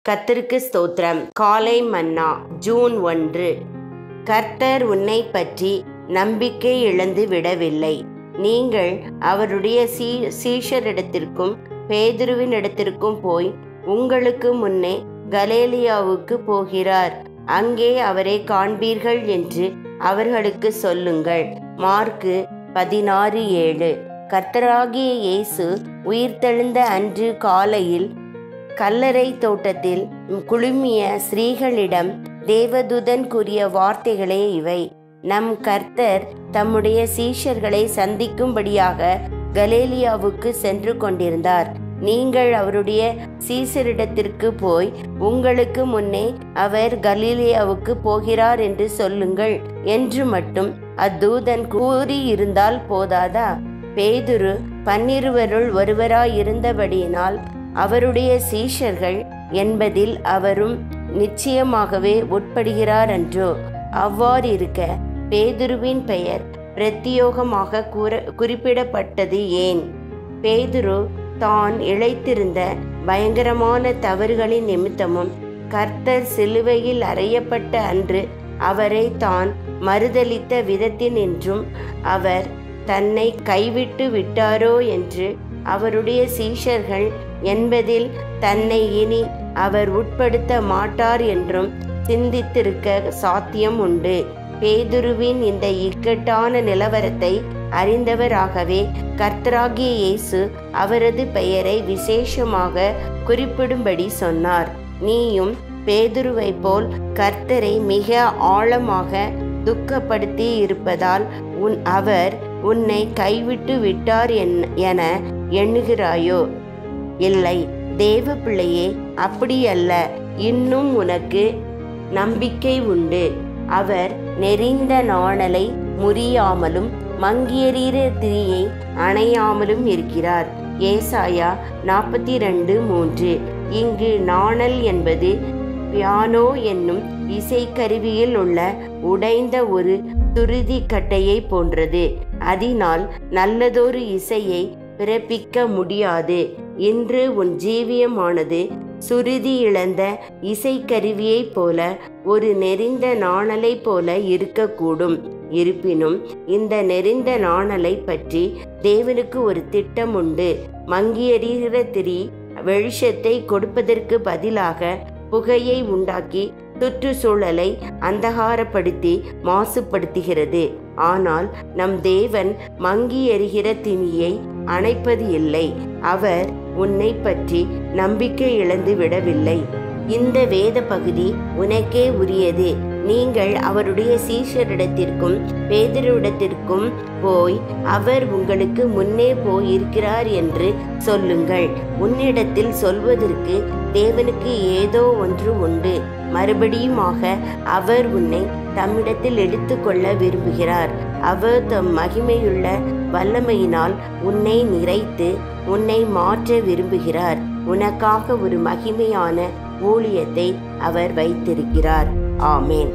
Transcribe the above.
கர்த்தருக்கு ஸ்தோத்திரம். காலை மன்னா ஜூன் 1. கர்த்தர் உன்னை பற்றி நம்பிக்கை இழந்து விடவில்லை. நீங்கள் அவருடைய சீஷரிடத்திற்கும் பேதுருவினிடத்திற்கும் போய் உங்களுக்கு முன்னே கலிலேயாவுக்கு போகிறார், அங்கே அவரை காண்பீர்கள் என்று அவர்களுக்கு சொல்லுங்கள். மார்க்கு 16:7. கர்த்தராகிய இயேசு உயிர்த்தெழுந்த அன்று காலையில் கல்லறை தோட்டத்தில் குழுமிய ஸ்திரீகளிடம் தேவதூதன் கூறிய வார்த்தைகளே இவை. நம் கர்த்தர் தம்முடைய சீஷர்களை சந்திக்கும்படியாக கலிலேயாவுக்கு சென்று கொண்டிருந்தார். நீங்கள் அவருடைய சீஷரிடத்திற்கு போய் உங்களுக்கு முன்னே அவர் கலிலேயாவுக்கு போகிறார் என்று சொல்லுங்கள் என்று மட்டும் அத்தூதன் கூறியிருந்தால் போதாதா? பேதுரு 12 ஒருவராயிருந்தபடியினால் அவருடைய சீஷர்கள் என்பதில் அவரும் நிச்சயமாகவே உட்படுகிறார் என்றோ? அவ்வாறிருக்க பேதுருவின் பெயர் பிரத்தியோகமாக குறிப்பிடப்பட்டது ஏன்? பேதுரு தான் இழைத்திருந்த பயங்கரமான தவறுகளின் நிமித்தமும் கர்த்தர் சிலுவையில் அறையப்பட்ட அன்று அவரை தான் மறுதலித்த விதத்தினின்றும் அவர் தன்னை கைவிட்டு விட்டாரோ என்று அவருடைய சீஷர்கள் என்பதில் தன்னை இனி அவர் உட்படுத்த மாட்டார் என்றும் சிந்தித்திருக்க சாத்தியம் உண்டு. பேதுருவின் இந்த இக்கட்டான நிலவரத்தை அறிந்தவராகவே கர்த்தராகிய இயேசு அவரது பெயரை விசேஷமாக குறிப்பிடும்படி சொன்னார். நீயும் பேதுருவை போல் கர்த்தரை மிக ஆழமாக துக்கப்படுத்தி இருப்பதால் அவர் உன்னை கைவிட்டு விட்டார் என எண்ணுகிறாயோ? இல்லை, தேவ பிள்ளையே, அப்படியல்ல. இன்னும் உனக்கு நம்பிக்கை உண்டு. அவர் நெறிந்த நாணலை முறியாமலும் மங்கியெறிகிற திரியை அணையாமலும் இருக்கிறார். ஏசாயா 42:3. இங்கு நாணல் என்பது பியானோ என்னும் இசைக்கருவியில் உள்ள உடைந்த ஒரு துருதி கட்டையை போன்றது. அதனால் நல்லதொரு இசையை பிறப்பிக்க முடியாது. இன்று உன் ஜீவியமானது சுருதி இழந்த இசைக்கருவியைப் போல ஒரு நெறிந்த நாணலை போல இருக்கக்கூடும். இருப்பினும் இந்த நெறிந்த நாணலை பற்றி தேவனுக்கு ஒரு திட்டம் உண்டு. மங்கியெறிகிற திரி வெளிச்சத்தை கொடுப்பதற்கு பதிலாக புகையை உண்டாக்கி சுற்றுச்சூழலை அந்தகாரப்படுத்தி மாசுபடுத்துகிறது. ஆனால் நம் தேவன் மங்கி எறிகிற திணியை அணைப்பது இல்லை. அவர் உன்னை பற்றி நம்பிக்கை இழந்து விடவில்லை. இந்த வேத பகுதி உனக்கே உரியது. நீங்கள் அவருடைய சீஷரிடத்திற்கும் பேதுருவிடத்திற்கும் போய் அவர் உங்களுக்கு முன்னே போயிருக்கிறார் என்று சொல்லுங்கள். உன்னிடத்தில் சொல்வதற்கு தேவனுக்கு ஏதோ ஒன்று உண்டு. மறுபடியுமாக அவர் உன்னை தம்மிடத்தில் எடுத்துக்கொள்ள விரும்புகிறார். அவர் தம் மகிமையுள்ள வல்லமையினால் உன்னை நிறைத்து உன்னை மாற்ற விரும்புகிறார். உனக்காக ஒரு மகிமையான ஊழியத்தை அவர் வைத்திருக்கிறார். ஆமேன்.